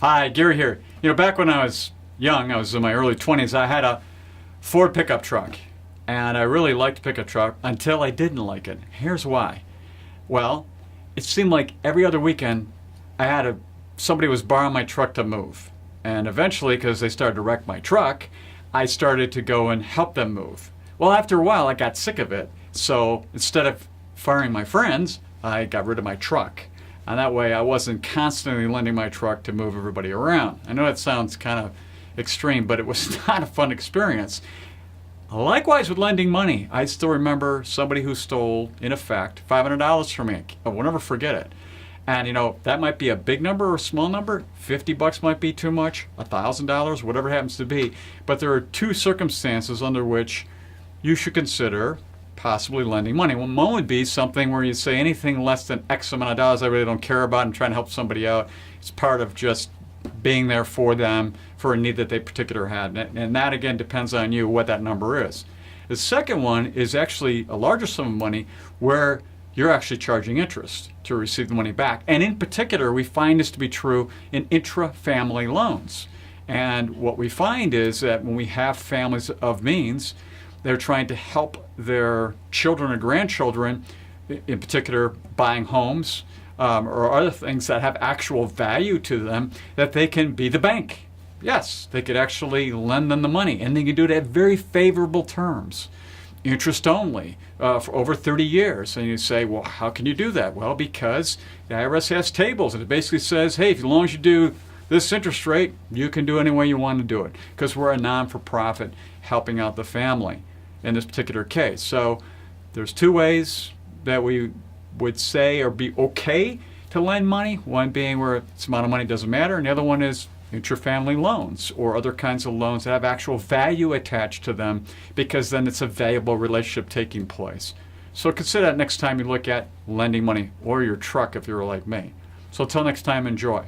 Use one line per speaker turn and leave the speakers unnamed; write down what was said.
Hi, Gary here. Back when I was young, I was in my early 20s, I had a Ford pickup truck. And I really liked the pickup truck until I didn't like it. Here's why. Well, it seemed like every other weekend somebody was borrowing my truck to move. And eventually, because they started to wreck my truck, I started to go and help them move. Well, after a while, I got sick of it. So instead of firing my friends, I got rid of my truck. And that way I wasn't constantly lending my truck to move everybody around. I know that sounds kind of extreme, but it was not a fun experience. Likewise with lending money, I still remember somebody who stole, in effect, $500 from me. I will never forget it. And that might be a big number or a small number. $50 might be too much, $1,000, whatever it happens to be. But there are two circumstances under which you should consider possibly lending money. Well, one would be something where you say anything less than X amount of dollars I really don't care about and trying to help somebody out. It's part of just being there for them for a need that they particularly had. And that again depends on you what that number is. The second one is actually a larger sum of money where you're actually charging interest to receive the money back. And in particular, we find this to be true in intra-family loans. And what we find is that when we have families of means, they're trying to help their children or grandchildren, in particular buying homes or other things that have actual value to them, that they can be the bank. Yes, they could actually lend them the money, and they can do it at very favorable terms. Interest only for over 30 years. And you say, well, how can you do that? Well, because the IRS has tables, and it basically says, hey, as long as you do this interest rate, you can do any way you want to do it, because we're a non-for-profit helping out the family in this particular case. So there's two ways that we would say or be okay to lend money. One being where this amount of money doesn't matter, and the other one is intra-family loans or other kinds of loans that have actual value attached to them, because then it's a valuable relationship taking place. So consider that next time you look at lending money, or your truck if you're like me. So until next time, enjoy.